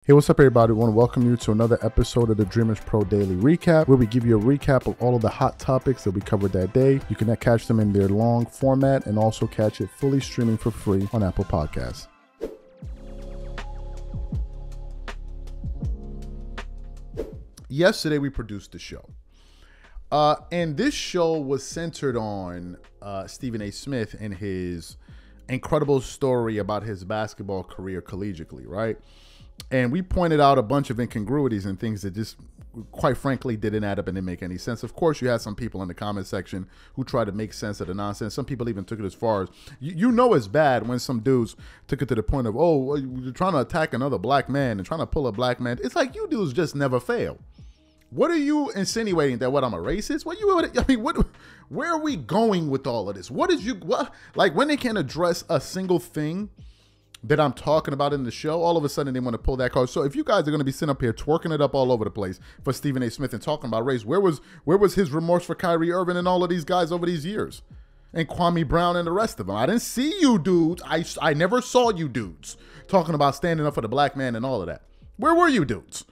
Hey, what's up, everybody? I want to welcome you to another episode of the Dreamers Pro Daily Recap, where we give you a recap of all of the hot topics that we covered that day. You can catch them in their long format and also catch it fully streaming for free on Apple Podcasts. Yesterday, we produced the show. And this show was centered on Stephen A. Smith and his incredible story about his basketball career collegiately, right? And we pointed out a bunch of incongruities and things that just, quite frankly, didn't add up and didn't make any sense. Of course, you had some people in the comment section who tried to make sense of the nonsense. Some people even took it as far as, you know it's bad when some dudes took it to the point of, oh, you're trying to attack another black man and trying to pull a black man. It's like, you dudes just never fail. What are you insinuating, that what, I'm a racist? Where are we going with all of this? Like, when they can't address a single thing that I'm talking about in the show, all of a sudden they want to pull that card. So if you guys are going to be sitting up here twerking it up all over the place for Stephen A. Smith and talking about race, where was his remorse for Kyrie Irving and all of these guys over these years? And Kwame Brown and the rest of them. I didn't see you dudes. I never saw you dudes talking about standing up for the black man and all of that. Where were you dudes?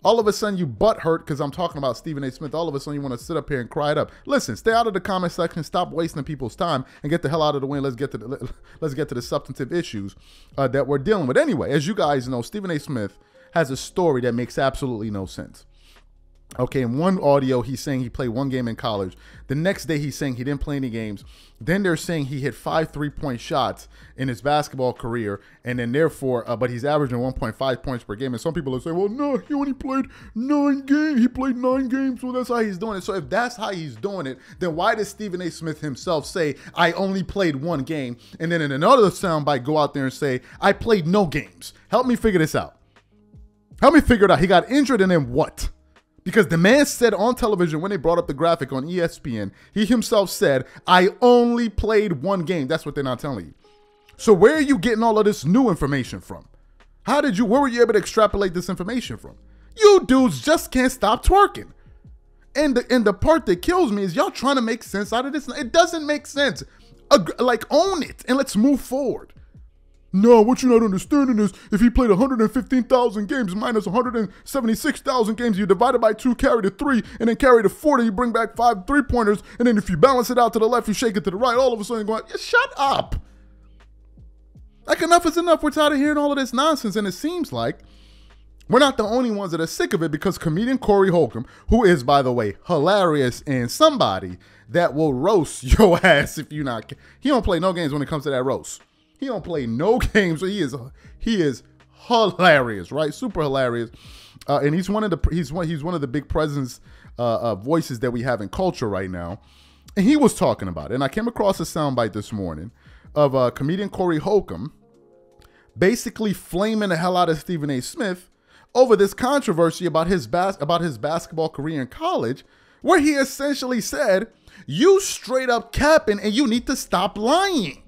All of a sudden you butt hurt because I'm talking about Stephen A. Smith. All of a sudden you want to sit up here and cry it up. Listen, stay out of the comment section. Stop wasting people's time and get the hell out of the way. Let's get to the substantive issues that we're dealing with. Anyway, as you guys know, Stephen A. Smith has a story that makes absolutely no sense. Okay, in one audio, he's saying he played one game in college. The next day, he's saying he didn't play any games. Then they're saying he hit 5 3-point shots in his basketball career, and then therefore, but he's averaging 1.5 points per game. And some people are saying, well, no, he only played 9 games. He played 9 games, so that's how he's doing it. So if that's how he's doing it, then why does Stephen A. Smith himself say, I only played 1 game? And then in another soundbite, go out there and say, I played no games. Help me figure this out. Help me figure it out. He got injured, and then what? Because the man said on television when they brought up the graphic on ESPN, he himself said, I only played 1 game. That's what they're not telling you. So where are you getting all of this new information from? Where were you able to extrapolate this information from? You dudes just can't stop twerking. And the part that kills me is y'all trying to make sense out of this. It doesn't make sense. Like, own it and let's move forward. No, what you're not understanding is if he played 115,000 games minus 176,000 games, you divide it by 2, carry the 3, and then carry the 40, you bring back 5 3-pointers, and then if you balance it out to the left, you shake it to the right, all of a sudden you're going, yeah, shut up. Like, enough is enough. We're tired of hearing all of this nonsense, and it seems like we're not the only ones that are sick of it, because comedian Corey Holcomb, who is, by the way, hilarious and somebody that will roast your ass if you're not, he don't play no games when it comes to that roast. He don't play no games. So he is hilarious, right? Super hilarious, and he's one of the big presence voices that we have in culture right now. And he was talking about it, and I came across a soundbite this morning of comedian Corey Holcomb basically flaming the hell out of Stephen A. Smith over this controversy about his basketball career in college, where he essentially said, "You straight up capping, and you need to stop lying."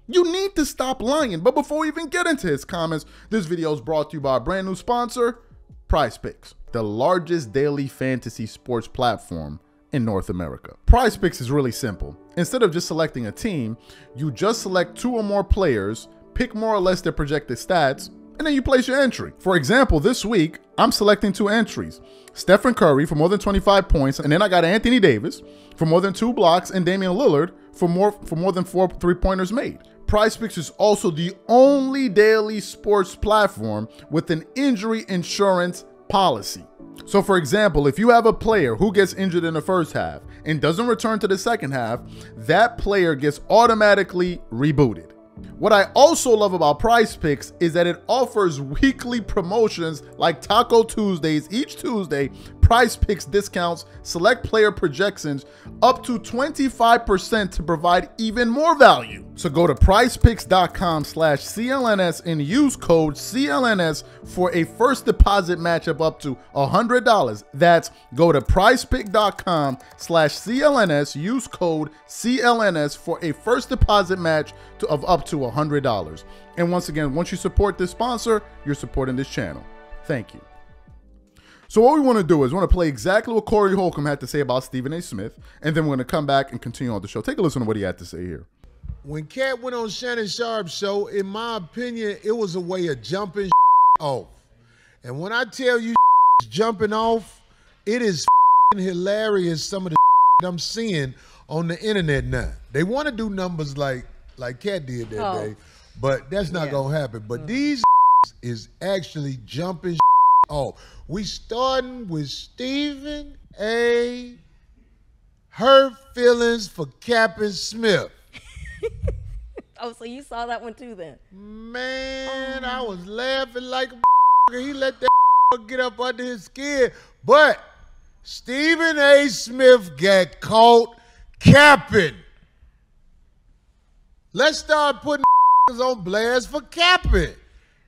You need to stop lying. But before we even get into his comments, this video is brought to you by a brand new sponsor, Prize Picks, the largest daily fantasy sports platform in North America. Prize Picks is really simple. Instead of just selecting a team, you just select 2 or more players, pick more or less their projected stats, and then you place your entry. For example, this week, I'm selecting 2 entries. Stephen Curry for more than 25 points, and then I got Anthony Davis for more than 2 blocks, and Damian Lillard for more than 4 3-pointers made. PrizePicks is also the only daily sports platform with an injury insurance policy. So for example, if you have a player who gets injured in the first half and doesn't return to the second half, that player gets automatically rebooted. What I also love about PrizePicks is that it offers weekly promotions like Taco Tuesdays. Each Tuesday, PrizePicks discounts select player projections up to 25% to provide even more value. So go to prizepicks.com/CLNS and use code CLNS for a first deposit matchup up to $100. That's go to prizepicks.com/CLNS, use code CLNS for a first deposit match of up to $100. And once again, once you support this sponsor, you're supporting this channel. Thank you. So what we want to do is we want to play exactly what Corey Holcomb had to say about Stephen A. Smith, and then we're going to come back and continue on the show. Take a listen to what he had to say here. When Cat went on Shannon Sharp's show, in my opinion, it was a way of jumping off. And when I tell you jumping off, it is hilarious some of the I'm seeing on the internet now. They want to do numbers like Cat did that day, but that's not going to happen. But these is actually jumping off. We starting with Stephen A. Hurt feelings for Captain Smith. Oh, so you saw that one too then? Man, I was laughing like a he let that get up under his skin. But Stephen A. Smith got caught capping. Let's start putting on blast for capping.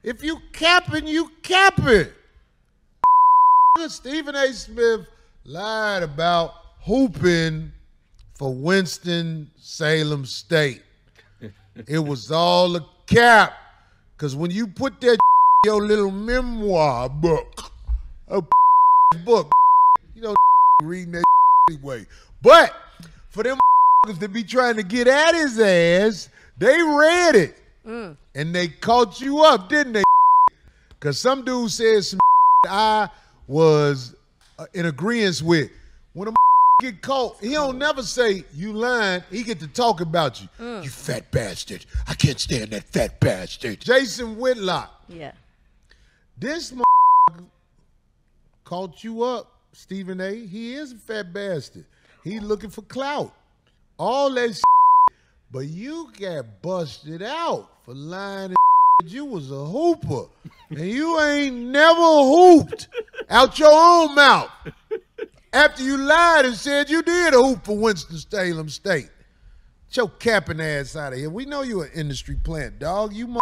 If you capping, you capping. Stephen A. Smith lied about hooping for Winston-Salem State. It was all a cap. Because when you put that your little memoir book, you know, reading that anyway. But for them to be trying to get at his ass, they read it. And they caught you up, didn't they? Because some dude said some I was in agreement with. When a get caught, he don't never say, you lying. He get to talk about you. You fat bastard. I can't stand that fat bastard. Jason Whitlock. Yeah. This caught you up, Stephen A. He is a fat bastard. He looking for clout. All that shit. But you got busted out for lying and you was a hooper. And you ain't never hooped out your own mouth. After you lied and said you did a hoop for Winston-Salem State. Get your capping ass out of here. We know you an industry plant, dog. You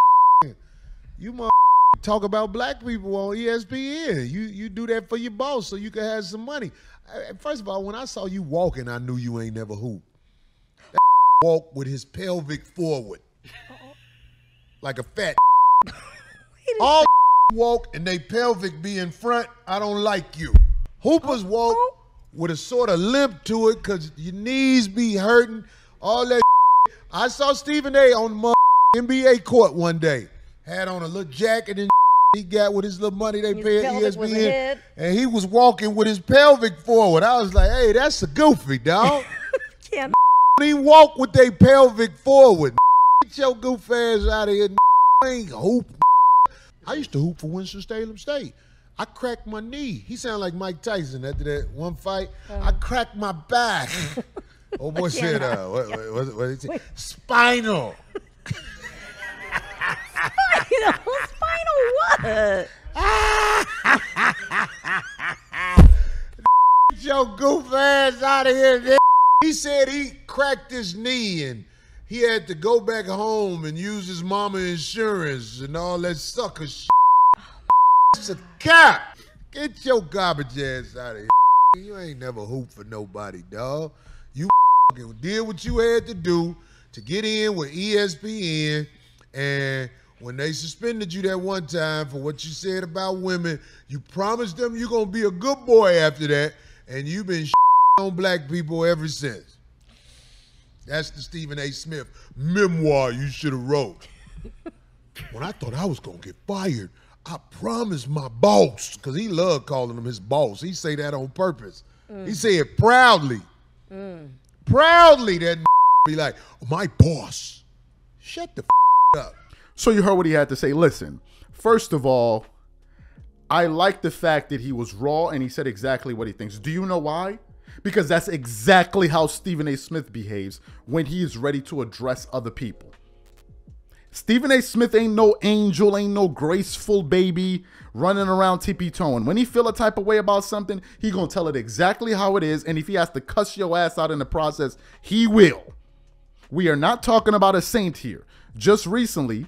talk about black people on ESPN. You do that for your boss so you can have some money. First of all, when I saw you walking, I knew you ain't never hooped. That walk with his pelvic forward. Like a fat. All walk and they pelvic be in front, I don't like you. Hoopers walk with a sort of limp to it because your knees be hurting, all that. I saw Stephen A. on the NBA court one day. Had on a little jacket and he got with his little money they paid ESPN. And he was walking with his pelvic forward. I was like, hey, that's a goofy, dog. Can't He walk with their pelvic forward. Get your goof ass out of here. Ain't hoop. I used to hoop for Winston-Salem State. I cracked my knee. He sounded like Mike Tyson after that one fight. I cracked my back. Oh boy said, what did he say? Spinal. Spinal what? Get your goof ass out of here. He said he cracked his knee and he had to go back home and use his mama insurance and all that sucker shit. It's a cap. Get your garbage ass out of here. You ain't never hooped for nobody, dog. You did what you had to do to get in with ESPN, and when they suspended you that one time for what you said about women, you promised them you're going to be a good boy after that, and you've been on black people ever since. That's the Stephen A. Smith memoir you should have wrote. When I thought I was going to get fired, I promised my boss, because he loved calling him his boss. He say that on purpose. He say it proudly. Proudly, that be like, my boss. Shut the up. So you heard what he had to say. Listen, first of all, I like the fact that he was raw and he said exactly what he thinks. Do you know why? Because that's exactly how Stephen A. Smith behaves when he is ready to address other people. Stephen A. Smith ain't no angel, ain't no graceful baby running around tippy-toeing. When he feel a type of way about something, he gonna tell it exactly how it is, and if he has to cuss your ass out in the process, he will. We are not talking about a saint here. Just recently,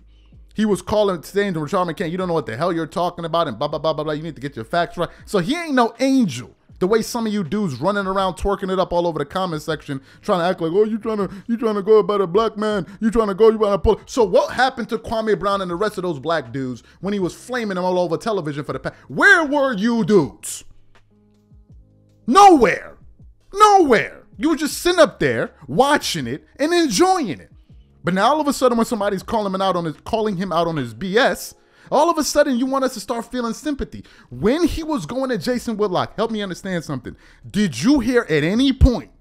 he was saying to Rashad McCann, you don't know what the hell you're talking about, and blah, blah, blah, blah, blah. You need to get your facts right. So he ain't no angel. The way some of you dudes running around twerking it up all over the comment section, trying to act like, oh, you trying to go about a black man, you trying to pull. So what happened to Kwame Brown and the rest of those black dudes when he was flaming them all over television for the past? Where were you dudes? Nowhere. Nowhere. You were just sitting up there watching it and enjoying it. But now all of a sudden when somebody's calling him out on his BS All of a sudden, you want us to start feeling sympathy. When he was going to Jason Whitlock, help me understand something. Did you hear at any point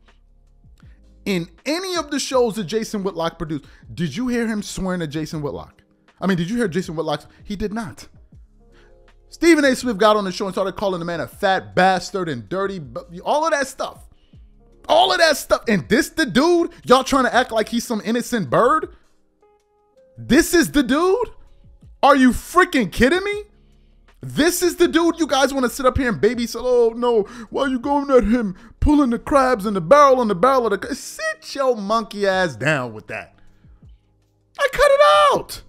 in any of the shows that Jason Whitlock produced, did you hear him swearing at Jason Whitlock? I mean, did you hear Jason Whitlock? He did not. Stephen A. Smith got on the show and started calling the man a fat bastard and dirty, all of that stuff. All of that stuff. And this the dude? Y'all trying to act like he's some innocent bird? This is the dude? Are you freaking kidding me? This is the dude you guys want to sit up here and babysit? Oh, no. Why are you going at him pulling the crabs in the barrel of the... Sit your monkey ass down with that. I cut it out.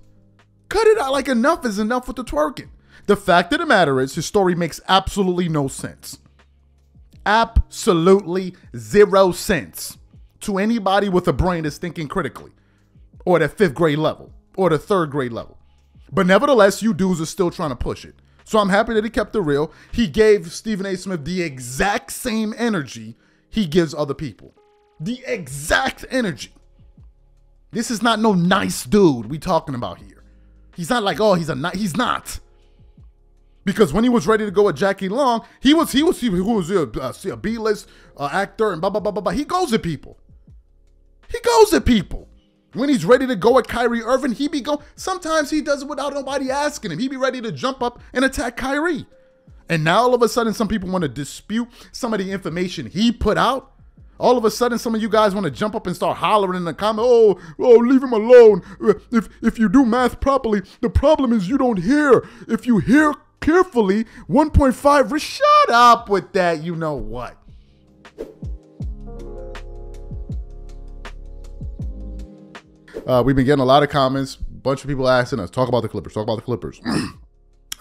Cut it out. Like, enough is enough with the twerking. The fact of the matter is, his story makes absolutely no sense. Absolutely 0 sense to anybody with a brain that's thinking critically, or at 5th grade level, or the 3rd grade level. But nevertheless, you dudes are still trying to push it. So I'm happy that he kept it real. He gave Stephen A. Smith the exact same energy he gives other people. The exact energy. This is not no nice dude we talking about here. He's not like, oh, he's not. Because when he was ready to go with Jackie Long, he was a B-list actor and blah, blah, blah, blah, blah. He goes at people. He goes at people. When he's ready to go at Kyrie Irving, he be going. Sometimes he does it without nobody asking him. He be ready to jump up and attack Kyrie. And now all of a sudden, some people want to dispute some of the information he put out. All of a sudden, some of you guys want to jump up and start hollering in the comment, oh, leave him alone. If you do math properly, the problem is you don't hear. If you hear carefully, 1.5, shut up with that, you know what. We've been getting a lot of comments, bunch of people asking us, talk about the Clippers, talk about the Clippers.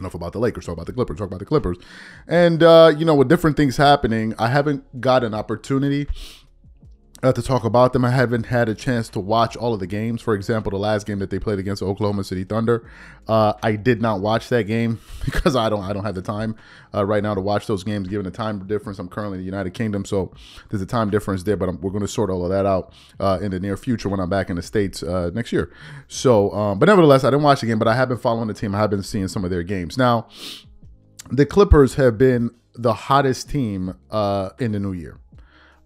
Enough about the Lakers, talk about the Clippers, talk about the Clippers. And, you know, with different things happening, I haven't got an opportunity to talk about them. I haven't had a chance to watch all of the games. For example, the last game that they played against Oklahoma City Thunder, I did not watch that game because I don't have the time right now to watch those games, given the time difference. I'm currently in the United Kingdom, so there's a time difference there, but we're going to sort all of that out in the near future when I'm back in the States next year. So, but nevertheless, I didn't watch the game, but I have been following the team. I have been seeing some of their games. Now, the Clippers have been the hottest team in the new year.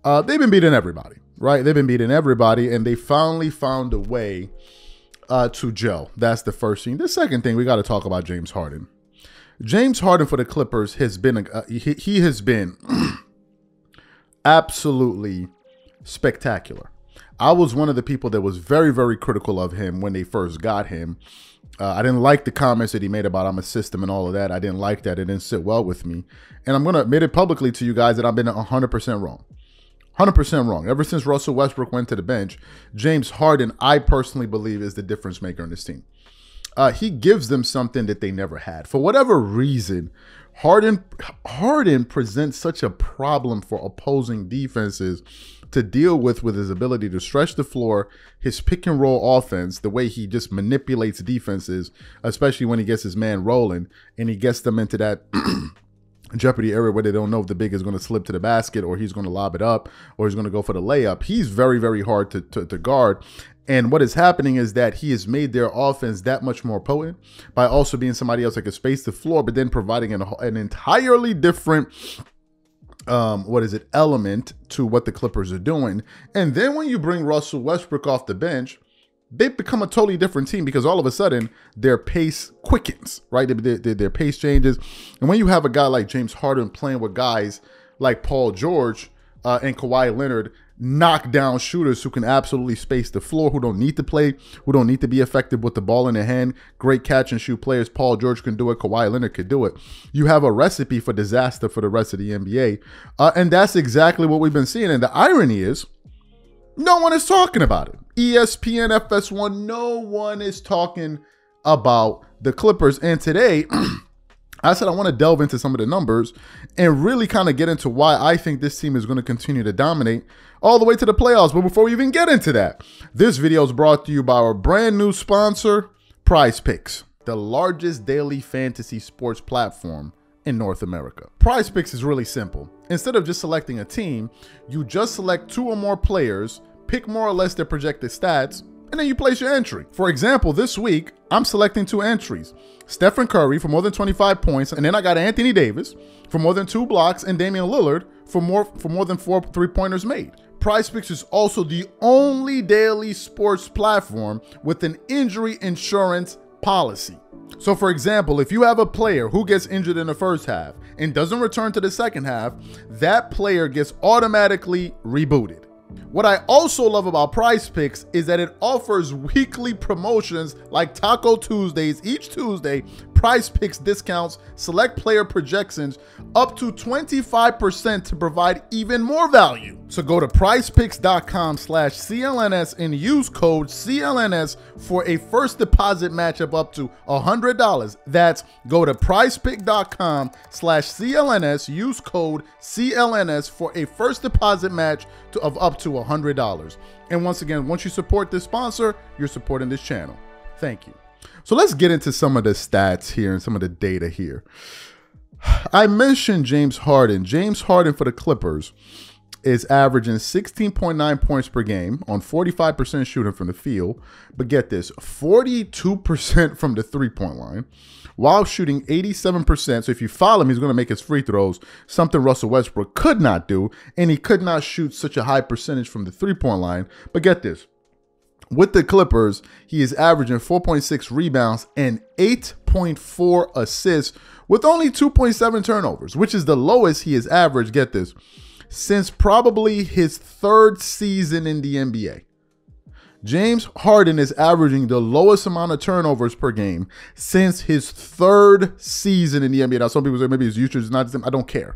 They've been beating everybody. Right? They've been beating everybody, and they finally found a way to gel. That's the first thing. The second thing, we got to talk about James Harden. James Harden for the Clippers has been, he has been absolutely spectacular. I was one of the people that was very, very critical of him when they first got him. I didn't like the comments that he made about I'm a system and all of that. I didn't like that. It didn't sit well with me. And I'm going to admit it publicly to you guys that I've been 100% wrong. 100% wrong. Ever since Russell Westbrook went to the bench, James Harden, I personally believe, is the difference maker in this team. He gives them something that they never had. For whatever reason, Harden presents such a problem for opposing defenses to deal with his ability to stretch the floor, his pick and roll offense, the way he just manipulates defenses, especially when he gets his man rolling and he gets them into that jeopardy area where they don't know if the big is going to slip to the basket or he's going to lob it up or he's going to go for the layup. He's very, very hard to guard. And what is happening is that he has made their offense that much more potent by also being somebody else that can space the floor, but then providing an entirely different element to what the Clippers are doing. And then when you bring Russell Westbrook off the bench, they become a totally different team because all of a sudden their pace quickens, right? Their pace changes. And when you have a guy like James Harden playing with guys like Paul George and Kawhi Leonard, knockdown shooters who can absolutely space the floor, who don't need to play, who don't need to be effective with the ball in their hand, great catch and shoot players. Paul George can do it. Kawhi Leonard could do it. You have a recipe for disaster for the rest of the NBA. And that's exactly what we've been seeing. And the irony is, no one is talking about it. ESPN, FS1, no one is talking about the Clippers. And today, I said I want to delve into some of the numbers and really kind of get into why I think this team is going to continue to dominate all the way to the playoffs. But before we even get into that, this video is brought to you by our brand new sponsor, Prize Picks, the largest daily fantasy sports platform in North America. Prize Picks is really simple. Instead of just selecting a team, you just select 2 or more players, pick more or less their projected stats, and and then you place your entry. For example, this week, I'm selecting 2 entries. Stephen Curry for more than 25 points, and then I got Anthony Davis for more than 2 blocks and Damian Lillard for more than 4 3-pointers made. PrizePicks is also the only daily sports platform with an injury insurance policy. So for example, if you have a player who gets injured in the first half and doesn't return to the second half, that player gets automatically rebooted. What I also love about PrizePicks is that it offers weekly promotions like Taco Tuesdays. Each Tuesday, PrizePicks discounts select player projections up to 25% to provide even more value. So go to prizepicks.com/CLNS and use code CLNS for a first deposit matchup up to $100. That's go to prizepicks.com/CLNS, use code CLNS for a first deposit match of up to $100. And once again, once you support this sponsor, you're supporting this channel. Thank you. So let's get into some of the stats here and some of the data here. I mentioned James Harden. James Harden for the Clippers is averaging 16.9 points per game on 45% shooting from the field. But get this, 42% from the three-point line while shooting 87%. So if you follow him, he's going to make his free throws, something Russell Westbrook could not do. And he could not shoot such a high percentage from the three-point line. But get this, with the Clippers, he is averaging 4.6 rebounds and 8.4 assists with only 2.7 turnovers, which is the lowest he has averaged, get this, since probably his 3rd season in the NBA. James Harden is averaging the lowest amount of turnovers per game since his 3rd season in the NBA. Now, some people say maybe his usage is not the same. I don't care.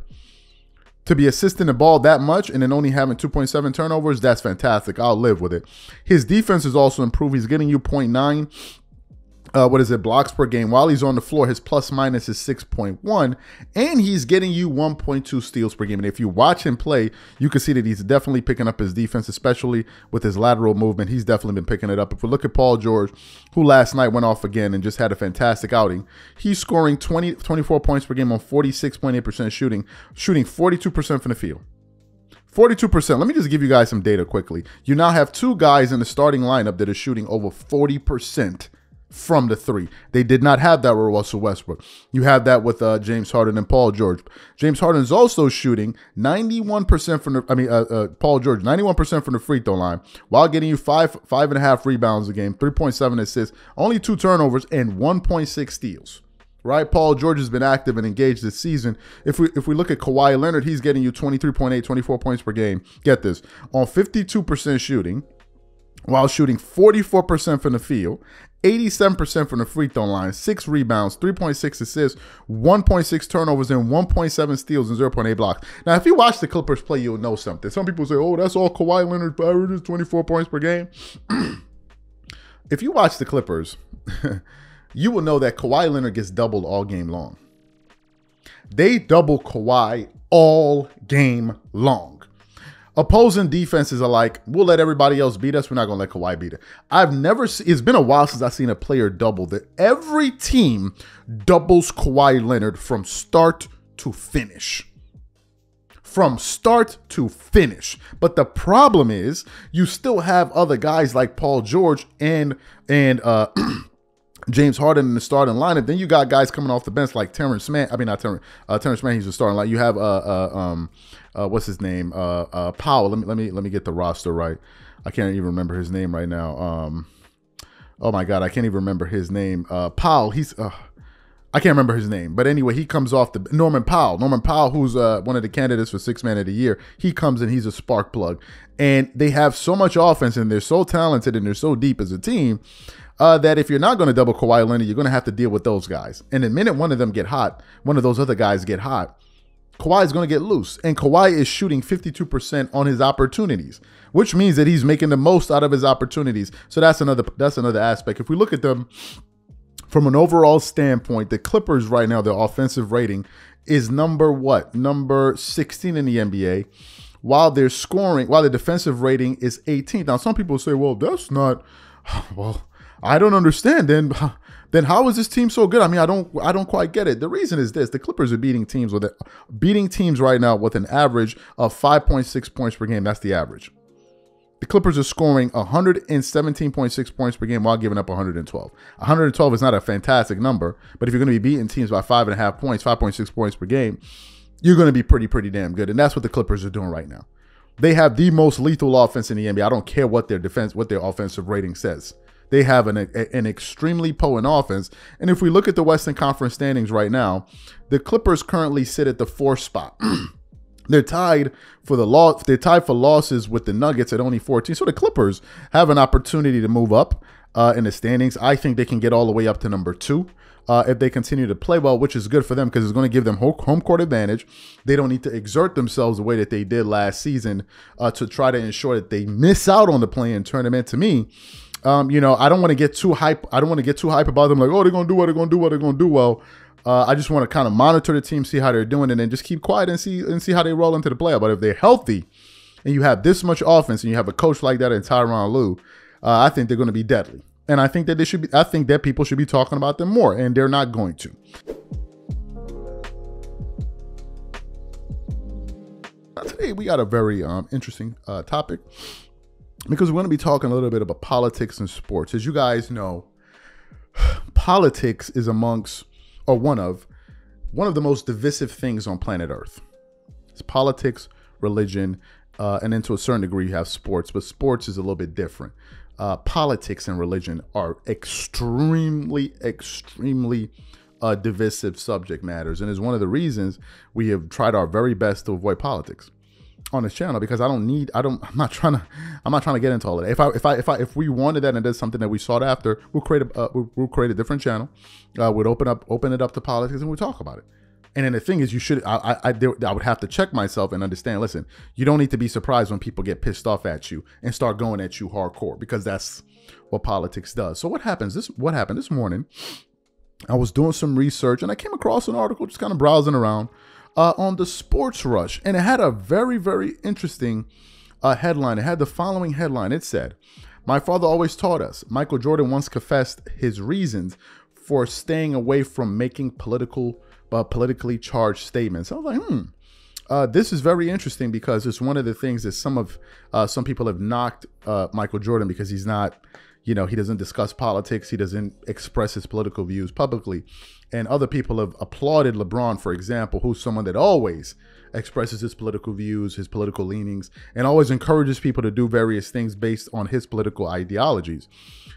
To be assisting the ball that much and then only having 2.7 turnovers, that's fantastic. I'll live with it. His defense is also improved. He's getting you 0.9 blocks per game. While he's on the floor, his plus minus is 6.1, and he's getting you 1.2 steals per game. And if you watch him play, you can see that he's definitely picking up his defense, especially with his lateral movement. He's definitely been picking it up. If we look at Paul George, who last night went off again and just had a fantastic outing, he's scoring 24 points per game on 46.8% shooting 42% from the field. 42%. Let me just give you guys some data quickly. You now have 2 guys in the starting lineup that are shooting over 40% from the 3. They did not have that with Russell Westbrook. You have that with James Harden and Paul George. James Harden is also shooting 91% from the, Paul George, 91% from the free throw line, while getting you 5.5 rebounds a game, 3.7 assists, only 2 turnovers, and 1.6 steals. Right? Paul George has been active and engaged this season. If we look at Kawhi Leonard, he's getting you 23.8, 24 points per game. Get this, on 52% shooting, while shooting 44% from the field, 87% from the free throw line, 6 rebounds, 3.6 assists, 1.6 turnovers, and 1.7 steals and 0.8 blocks. Now, if you watch the Clippers play, you'll know something. Some people say, oh, that's all Kawhi Leonard averages, 24 points per game. If you watch the Clippers, you will know that Kawhi Leonard gets doubled all game long. They double Kawhi all game long. Opposing defenses are like, we'll let everybody else beat us. We're not going to let Kawhi beat it. I've never seen, it's been a while since I've seen a player double that. Every team doubles Kawhi Leonard from start to finish. From start to finish. But the problem is you still have other guys like Paul George and James Harden in the starting lineup. Then you got guys coming off the bench like Terrence Mann. I mean, not Terrence. Terrence Mann, he's the starting line. You have what's his name? Powell. Let me get the roster right. I can't even remember his name right now. Oh my God, I can't even remember his name. Powell. I can't remember his name, but anyway, he comes off the Norman Powell. Norman Powell, who's one of the candidates for 6th Man of the Year. He comes in. He's a spark plug, and they have so much offense, and they're so talented, and they're so deep as a team. That if you're not going to double Kawhi Leonard, you're going to have to deal with those guys. And the minute one of them get hot, one of those other guys get hot, Kawhi is going to get loose. And Kawhi is shooting 52% on his opportunities, which means that he's making the most out of his opportunities. So that's another aspect. If we look at them from an overall standpoint, the Clippers right now, their offensive rating is number 16 in the NBA, while their defensive rating is 18th. Now, some people say, well, that's not, well, I don't understand. Then how is this team so good? I mean, I don't quite get it. The reason is this: the Clippers are beating teams right now with an average of 5.6 points per game. That's the average. The Clippers are scoring 117.6 points per game while giving up 112. 112 is not a fantastic number, but if you're going to be beating teams by 5.5 points, 5.6 points per game, you're going to be pretty damn good. And that's what the Clippers are doing right now. They have the most lethal offense in the NBA. I don't care what their offensive rating says. They have an extremely potent offense. And if we look at the Western Conference standings right now, the Clippers currently sit at the 4th spot. They're tied for losses with the Nuggets at only 14. So the Clippers have an opportunity to move up in the standings. I think they can get all the way up to number 2 if they continue to play well, which is good for them because it's going to give them home court advantage. They don't need to exert themselves the way that they did last season to try to ensure that they miss out on the play-in tournament. To me, you know, I don't want to get too hype. I don't want to get too hype about them. Like, oh, they're going to do what they're going to do. They're going to do well. I just want to kind of monitor the team, see how they're doing, and then just keep quiet and see how they roll into the playoff. But if they're healthy and you have this much offense and you have a coach like that in Tyronn Lue, I think they're going to be deadly. And I think that I think that people should be talking about them more, and they're not going to. Today we got a very interesting topic because we're going to be talking a little bit about politics and sports. As you guys know, politics is one of the most divisive things on planet Earth. It's politics, religion, and then to a certain degree you have sports, but sports is a little bit different. Politics and religion are extremely divisive subject matters, and is one of the reasons we have tried our very best to avoid politics on this channel, because I'm not trying to get into all of that. If we wanted that and that's something that we sought after, we'll create a different channel. We'd open it up to politics and we'll talk about it. And then the thing is, I would have to check myself and understand, listen, you don't need to be surprised when people get pissed off at you and start going at you hardcore, because that's what politics does. So what happened this morning, I was doing some research and I came across an article, just kind of browsing around, on the Sports Rush. And it had a very interesting headline. It had the following headline. It said, "My father always taught us. Michael Jordan once confessed his reasons for staying away from making politically charged statements." I was like, this is very interesting, because it's one of the things that some people have knocked Michael Jordan because he's not, you know, he doesn't discuss politics. He doesn't express his political views publicly. And other people have applauded LeBron, for example, who's someone that always expresses his political views, his political leanings, and always encourages people to do various things based on his political ideologies.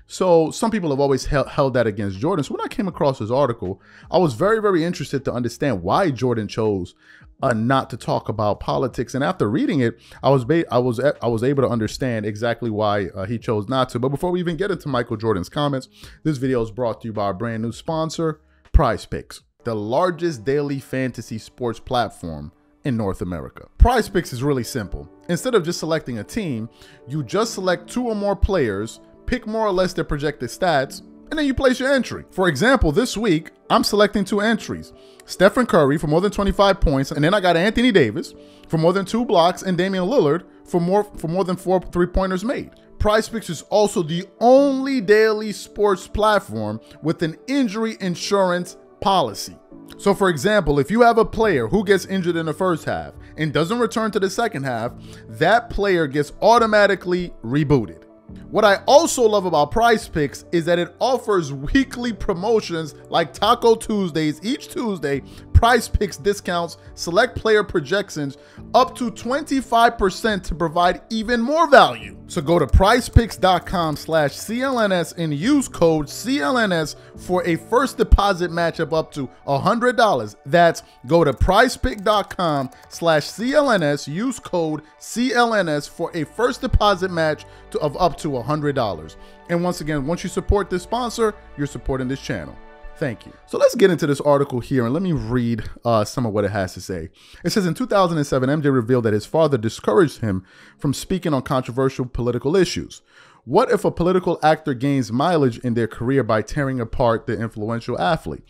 So some people have always held that against Jordan. So when I came across this article, I was very interested to understand why Jordan chose not to talk about politics. And after reading it, I was able to understand exactly why he chose not to. But before we even get into Michael Jordan's comments, this video is brought to you by our brand new sponsor, Prize Picks, the largest daily fantasy sports platform in North America. Prize Picks is really simple. Instead of just selecting a team, you just select 2 or more players, pick more or less their projected stats, and then you place your entry. For example, this week, I'm selecting 2 entries. Stephen Curry for more than 25 points, and then I got Anthony Davis for more than 2 blocks, and Damian Lillard for more than 4 3-pointers made. Prize Picks is also the only daily sports platform with an injury insurance policy. So for example, if you have a player who gets injured in the first half and doesn't return to the second half, that player gets automatically rebooted. What I also love about Prize Picks is that it offers weekly promotions like Taco Tuesdays. Each Tuesday, Prize Picks discounts select player projections up to 25% to provide even more value. So go to prizepicks.com/CLNS and use code CLNS for a first deposit matchup up to $100. That's go to prizepicks.com/CLNS, use code CLNS for a first deposit match of up to $100. And once again, once you support this sponsor, you're supporting this channel. Thank you. So let's get into this article here and let me read some of what it has to say. It says, in 2007, MJ revealed that his father discouraged him from speaking on controversial political issues. What if a political actor gains mileage in their career by tearing apart the influential athlete?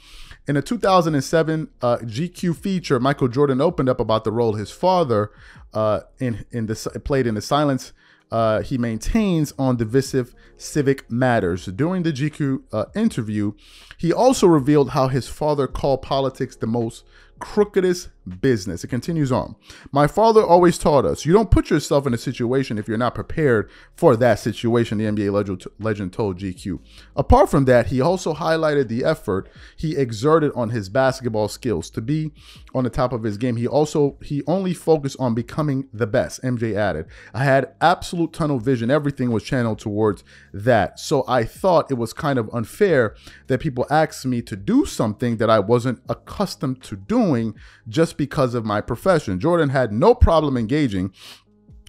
In a 2007 GQ feature, Michael Jordan opened up about the role his father played in the silence he maintains on divisive civic matters. During the GQ interview, he also revealed how his father called politics the most crookedest business. It continues on. My father always taught us, you don't put yourself in a situation if you're not prepared for that situation, the NBA legend told GQ. Apart from that, he also highlighted the effort he exerted on his basketball skills to be on the top of his game. He only focused on becoming the best, MJ added. I had absolute tunnel vision. Everything was channeled towards that. So I thought it was kind of unfair that people asked me to do something that I wasn't accustomed to doing just because of my profession. Jordan had no problem engaging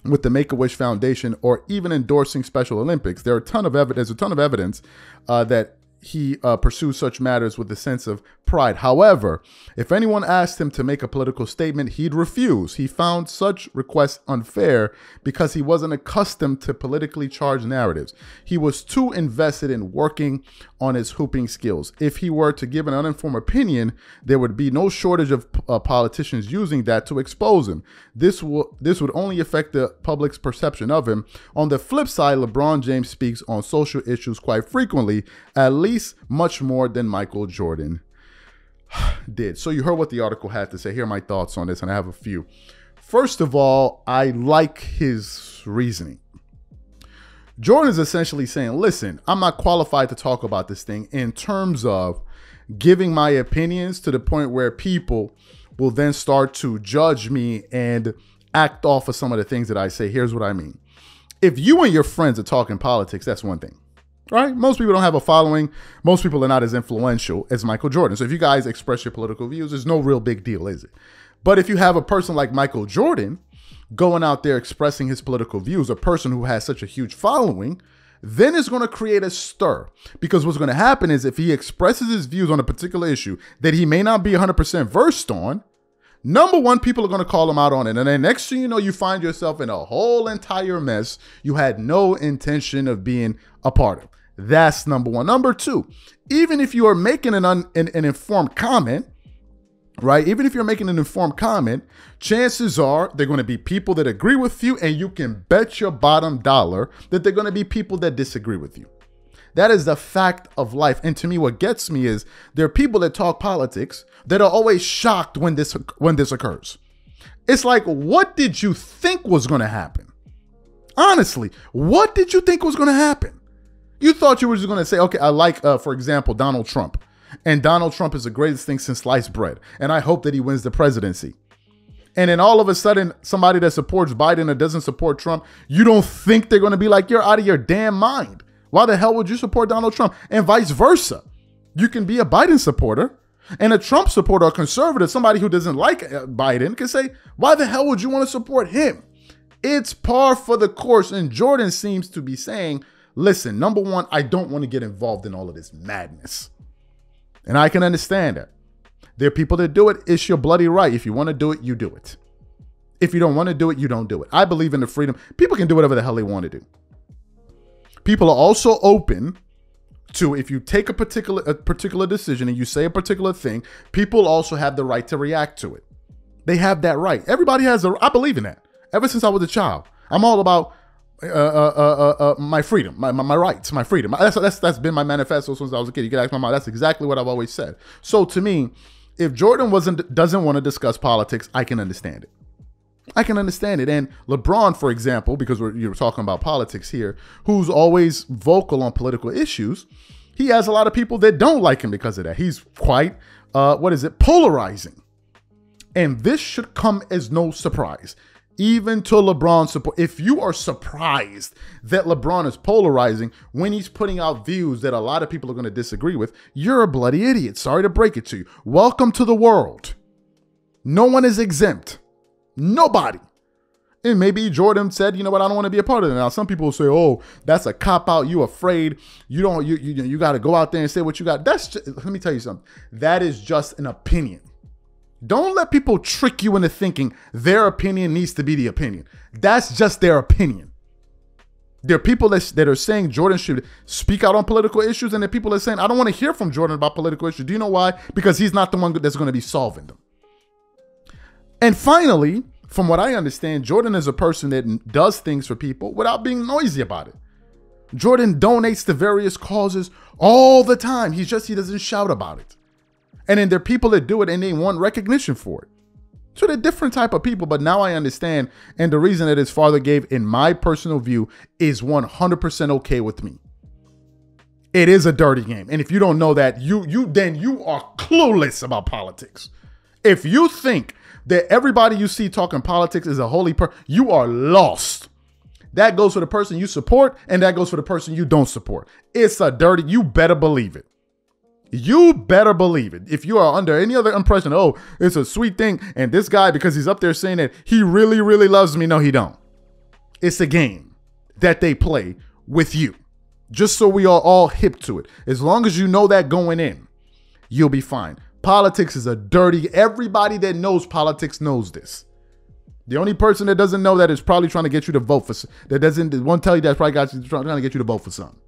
with the Make-A-Wish Foundation or even endorsing Special Olympics. There's a ton of evidence that he pursues such matters with a sense of pride. However, if anyone asked him to make a political statement, he'd refuse. He found such requests unfair because he wasn't accustomed to politically charged narratives. He was too invested in working on his hooping skills. If he were to give an uninformed opinion, there would be no shortage of politicians using that to expose him. This would only affect the public's perception of him. On the flip side, LeBron James speaks on social issues quite frequently, at least much more than Michael Jordan did. So you heard what the article had to say. Here are my thoughts on this, and I have a few. First of all, I like his reasoning. Jordan is essentially saying, listen, I'm not qualified to talk about this thing in terms of giving my opinions to the point where people will then start to judge me and act off of some of the things that I say. Here's what I mean. If you and your friends are talking politics, that's one thing. Right? Most people don't have a following. Most people are not as influential as Michael Jordan. So if you guys express your political views, there's no real big deal, is it? But if you have a person like Michael Jordan going out there expressing his political views, a person who has such a huge following, then it's going to create a stir. Because what's going to happen is if he expresses his views on a particular issue that he may not be 100% versed on, number one, people are going to call him out on it. And then next thing you know, you find yourself in a whole entire mess you had no intention of being a part of. That's number one. Number two, even if you are making an informed comment, right? Even if you're making an informed comment, chances are they're going to be people that agree with you, and you can bet your bottom dollar that they're going to be people that disagree with you. That is the fact of life. And to me, what gets me is there are people that talk politics that are always shocked when this occurs. It's like, what did you think was going to happen? Honestly, what did you think was going to happen? You thought you were just going to say, okay, I like, for example, Donald Trump. And Donald Trump is the greatest thing since sliced bread. And I hope that he wins the presidency. And then all of a sudden, somebody that supports Biden or doesn't support Trump, you don't think they're going to be like, you're out of your damn mind. Why the hell would you support Donald Trump? And vice versa. You can be a Biden supporter and a Trump supporter or conservative, somebody who doesn't like Biden, can say, why the hell would you want to support him? It's par for the course. And Jordan seems to be saying, listen, number one, I don't want to get involved in all of this madness. And I can understand that. There are people that do it. It's your bloody right. If you want to do it, you do it. If you don't want to do it, you don't do it. I believe in the freedom. People can do whatever the hell they want to do. People are also open to, if you take a particular decision and you say a particular thing, people also have the right to react to it. They have that right. Everybody has I believe in that. Ever since I was a child, I'm all about my freedom, my rights, my freedom. That's been my manifesto since I was a kid. You can ask my mom. That's exactly what I've always said. So to me, if Jordan doesn't want to discuss politics, I can understand it. I can understand it. And LeBron, for example, because you're talking about politics here, who's always vocal on political issues, he has a lot of people that don't like him because of that. He's quite, polarizing. And this should come as no surprise. Even to LeBron's support, if you are surprised that LeBron is polarizing when he's putting out views that a lot of people are going to disagree with, you're a bloody idiot. Sorry to break it to you. Welcome to the world. No one is exempt. Nobody. And maybe Jordan said, you know what, I don't want to be a part of it. Now, some people will say, oh, that's a cop-out. You afraid. You got to go out there and say what you got. Let me tell you something. That is just an opinion. Don't let people trick you into thinking their opinion needs to be the opinion. That's just their opinion. There are people that are saying Jordan should speak out on political issues, and there are people that are saying, I don't want to hear from Jordan about political issues. Do you know why? Because he's not the one that's going to be solving them. And finally, from what I understand, Jordan is a person that does things for people without being noisy about it. Jordan donates to various causes all the time. He doesn't shout about it. And then there are people that do it and they want recognition for it. So they're different type of people, but now I understand. And the reason that his father gave, in my personal view, is 100% okay with me. It is a dirty game. And if you don't know that, then you are clueless about politics. If you think that everybody you see talking politics is a holy person, you are lost. That goes for the person you support, and that goes for the person you don't support. It's a dirty, you better believe it. You better believe it. If you are under any other impression, oh, it's a sweet thing, and this guy, because he's up there saying that he really, really loves me, no, he don't. It's a game that they play with you. Just so we are all hip to it. As long as you know that going in, you'll be fine. Politics is a dirty, everybody that knows politics knows this. The only person that doesn't know that is probably trying to get you to vote for, that won't tell you that's probably trying to get you to vote for something.